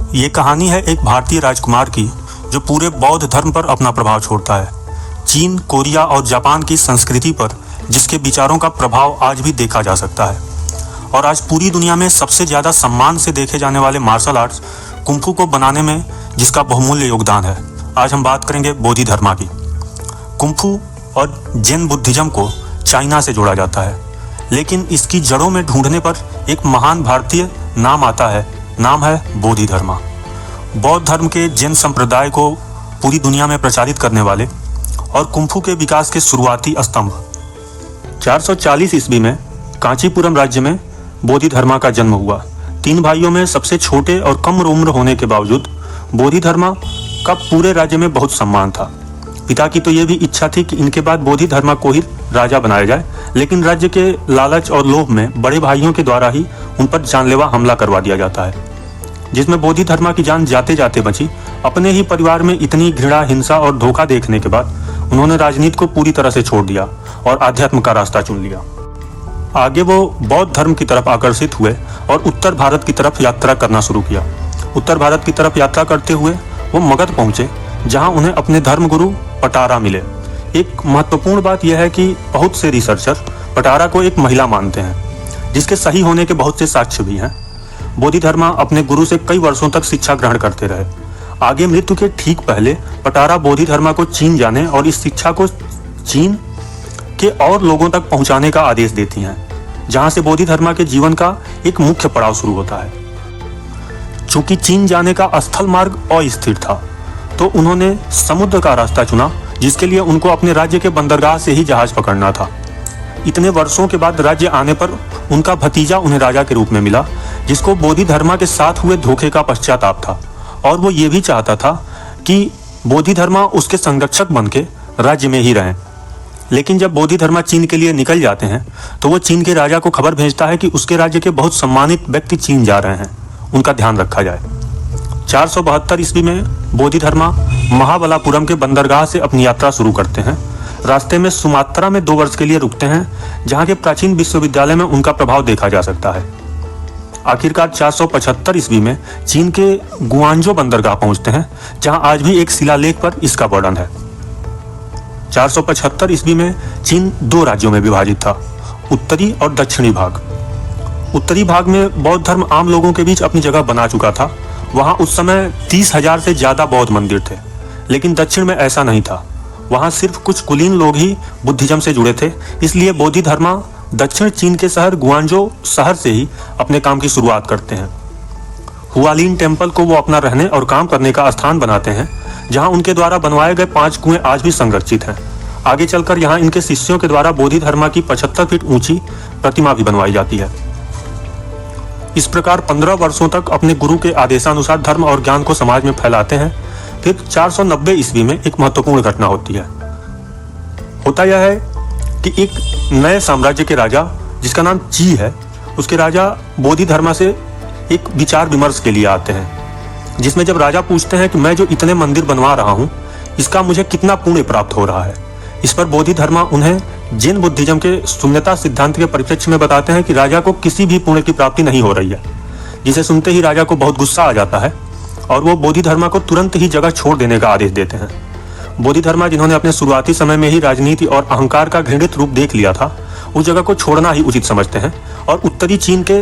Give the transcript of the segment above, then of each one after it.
ये कहानी है एक भारतीय राजकुमार की जो पूरे बौद्ध धर्म पर अपना प्रभाव छोड़ता है। चीन, कोरिया और जापान की संस्कृति पर जिसके विचारों का प्रभाव आज भी देखा जा सकता है और आज पूरी दुनिया में सबसे ज़्यादा सम्मान से देखे जाने वाले मार्शल आर्ट्स कुंफू को बनाने में जिसका बहुमूल्य योगदान है। आज हम बात करेंगे बोधि धर्मा की। कुंफू और जैन बुद्धिज्म को चाइना से जोड़ा जाता है, लेकिन इसकी जड़ों में ढूंढने पर एक महान भारतीय नाम आता है। नाम है बोधि धर्मा। बौद्ध धर्म के जैन संप्रदाय को पूरी दुनिया में प्रचारित करने वाले और कुंफू के विकास के शुरुआती स्तंभ। 440 ईस्वी में कांचीपुरम राज्य में बोधि धर्मा का जन्म हुआ। 3 भाइयों में सबसे छोटे और कम उम्र होने के बावजूद बोधि धर्मा का पूरे राज्य में बहुत सम्मान था। पिता की तो यह भी इच्छा थी कि इनके बाद बोधि धर्मा को ही राजा बनाया जाए, लेकिन राज्य के लालच और लोभ में बड़े भाइयों के द्वारा ही उन पर जानलेवा हमला करवा दिया जाता है, जिसमें बोधि धर्मा की जान जाते जाते बची। अपने ही परिवार में इतनी घृणा, हिंसा और धोखा देखने के बाद उन्होंने राजनीति को पूरी तरह से छोड़ दिया और आध्यात्म का रास्ता चुन लिया। आगे वो बौद्ध धर्म की तरफ आकर्षित हुए और उत्तर भारत की तरफ यात्रा करना शुरू किया। उत्तर भारत की तरफ यात्रा करते हुए वो मगध पहुंचे, जहां उन्हें अपने धर्मगुरु पटारा मिले। एक महत्वपूर्ण बात यह है कि बहुत से रिसर्चर पटारा को एक महिला मानते हैं, जिसके सही होने के बहुत से साक्ष्य भी हैं। बोधि धर्मा अपने गुरु से कई वर्षों तक शिक्षा ग्रहण करते रहे। आगे मृत्यु के ठीक पहले पटारा बोधि धर्मा को चीन जाने और इस शिक्षा को चीन के और लोगों तक पहुंचाने का आदेश देती हैं, जहां से बोधि धर्मा के जीवन का एक मुख्य पड़ाव शुरू होता है। चूंकि चीन जाने का स्थल मार्ग अस्थिर था, तो उन्होंने समुद्र का रास्ता चुना, जिसके लिए उनको अपने राज्य के बंदरगाह से ही जहाज पकड़ना था। इतने वर्षों के बाद राज्य आने पर उनका भतीजा उन्हें राजा के रूप में मिला, जिसको बोधि धर्मा के साथ हुए धोखे का पश्चाताप था और वो ये भी चाहता था कि बोधि धर्मा उसके संरक्षक बनके राज्य में ही रहें। लेकिन जब बोधि धर्मा चीन के लिए निकल जाते हैं, तो वो चीन के राजा को खबर भेजता है कि उसके राज्य के बहुत सम्मानित व्यक्ति चीन जा रहे हैं, उनका ध्यान रखा जाए। 472 ईस्वी में बोधि धर्मा महाबलापुरम के बंदरगाह से अपनी यात्रा शुरू करते हैं। रास्ते में सुमात्रा में 2 वर्ष के लिए रुकते हैं, जहां के प्राचीन विश्वविद्यालय में उनका प्रभाव देखा जा सकता है। आखिरकार 475 ईस्वी में चीन के गुआंजो बंदरगाह पहुंचते हैं, जहां आज भी एक शिलालेख पर इसका वर्णन है। 475 ईस्वी में चीन 2 राज्यों में विभाजित था, उत्तरी और दक्षिणी भाग। उत्तरी भाग में बौद्ध धर्म आम लोगों के बीच अपनी जगह बना चुका था। वहां उस समय 30,000 से ज्यादा बौद्ध मंदिर थे, लेकिन दक्षिण में ऐसा नहीं था। वहां सिर्फ कुछ कुलीन लोग ही बुद्धिज्म से जुड़े थे। इसलिए बोधि धर्मा दक्षिण चीन के शहर गुआंजो शहर से ही अपने काम की शुरुआत करते हैं। हुआलिन टेम्पल को वो अपना रहने और काम करने का स्थान बनाते हैं, जहां उनके द्वारा बनवाए गए 5 कुएं आज भी संरक्षित हैं। आगे चलकर यहाँ इनके शिष्यों के द्वारा बोधि धर्मा की 75 फीट ऊंची प्रतिमा भी बनवाई जाती है। इस प्रकार 15 वर्षों तक अपने गुरु के आदेशानुसार धर्म और ज्ञान को समाज में फैलाते हैं। फिर 490 ईस्वी में एक महत्वपूर्ण घटना होती है। होता यह है कि एक नए साम्राज्य के राजा, जिसका नाम ची है, उसके राजा बोधि धर्मा से एक विचार विमर्श के लिए आते हैं, जिसमें जब राजा पूछते हैं कि मैं जो इतने मंदिर बनवा रहा हूं, इसका मुझे कितना पुण्य प्राप्त हो रहा है। इस पर बोधि धर्मा उन्हें जैन बुद्धिज्म के शून्यता सिद्धांत के परिप्रेक्ष्य में बताते हैं कि राजा को किसी भी पुण्य की प्राप्ति नहीं हो रही है, जिसे सुनते ही राजा को बहुत गुस्सा आ जाता है और वो बोधि धर्मा को तुरंत ही जगह छोड़ देने का आदेश देते हैं। बोधि धर्मा, जिन्होंने अपने शुरुआती समय में ही राजनीति और अहंकार का घृणित रूप देख लिया था, उस जगह को छोड़ना ही उचित समझते हैं और उत्तरी चीन के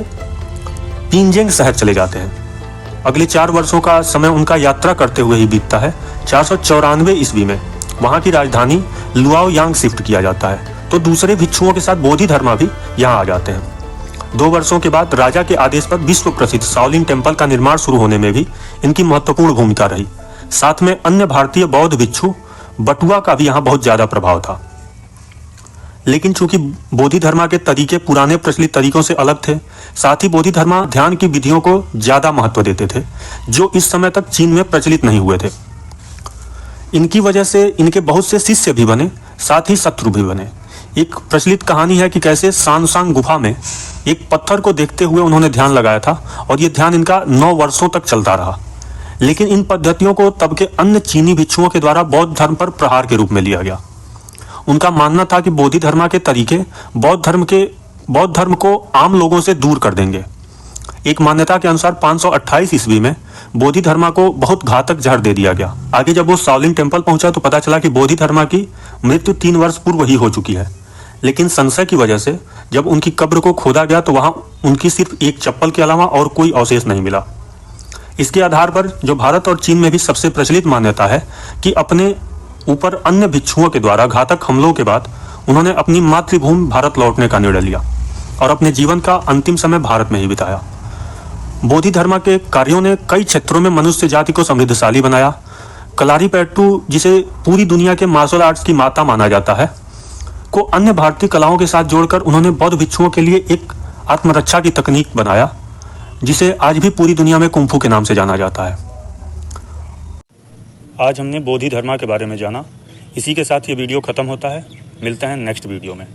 पिंजेंग शहर चले जाते हैं। अगले 4 वर्षों का समय उनका यात्रा करते हुए ही बीतता है। 494 ईस्वी में वहां की राजधानी लुआओयांग शिफ्ट किया जाता है, तो दूसरे भिक्षुओं के साथ बोधि धर्मा भी यहाँ आ जाते हैं। 2 वर्षों के बाद राजा के आदेश पर विश्व प्रसिद्ध शाओलिन टेम्पल का निर्माण शुरू होने में भी इनकी महत्वपूर्ण भूमिका रही। साथ में अन्य भारतीय बौद्ध भिक्षु बटुआ का भी यहाँ बहुत ज्यादा प्रभाव था। लेकिन चूंकि बोधि धर्मा के तरीके पुराने प्रचलित तरीकों से अलग थे, साथ ही बोधि धर्मा ध्यान की विधियों को ज्यादा महत्व देते थे, जो इस समय तक चीन में प्रचलित नहीं हुए थे। इनकी वजह से इनके बहुत से शिष्य भी बने, साथ ही शत्रु भी बने। एक प्रचलित कहानी है कि कैसे सानसांग गुफा में एक पत्थर को देखते हुए उन्होंने ध्यान लगाया था और ये ध्यान इनका 9 वर्षों तक चलता रहा। लेकिन इन पद्धतियों को तब के अन्य चीनी भिक्षुओं के द्वारा बौद्ध धर्म पर प्रहार के रूप में लिया गया। उनका मानना था कि बोधि धर्मा के तरीके बौद्ध धर्म को आम लोगों से दूर कर देंगे। एक मान्यता के अनुसार 528 ईस्वी में बोधि धर्मा को बहुत घातक जहर दे दिया गया। आगे जब वो शाओलिन टेम्पल पहुंचा तो पता चला कि बोधि धर्मा की मृत्यु 3 वर्ष पूर्व ही हो चुकी है। लेकिन संशय की वजह से जब उनकी कब्र को खोदा गया तो वहां उनकी सिर्फ एक चप्पल के अलावा और कोई अवशेष नहीं मिला। इसके आधार पर जो भारत और चीन में भी सबसे प्रचलित मान्यता है कि अपने ऊपर अन्य भिक्षुओं के द्वारा घातक हमलों के बाद उन्होंने अपनी मातृभूमि भारत लौटने का निर्णय लिया और अपने जीवन का अंतिम समय भारत में ही बिताया। बोधि धर्मा के कार्यों ने कई क्षेत्रों में मनुष्य जाति को समृद्धशाली बनाया। कलारीपयट्टू, जिसे पूरी दुनिया के मार्शल आर्ट्स की माता माना जाता है, को अन्य भारतीय कलाओं के साथ जोड़कर उन्होंने बौद्ध भिक्षुओं के लिए एक आत्मरक्षा की तकनीक बनाया, जिसे आज भी पूरी दुनिया में कुंफू के नाम से जाना जाता है। आज हमने बोधि धर्मा के बारे में जाना। इसी के साथ ये वीडियो खत्म होता है। मिलते हैं नेक्स्ट वीडियो में।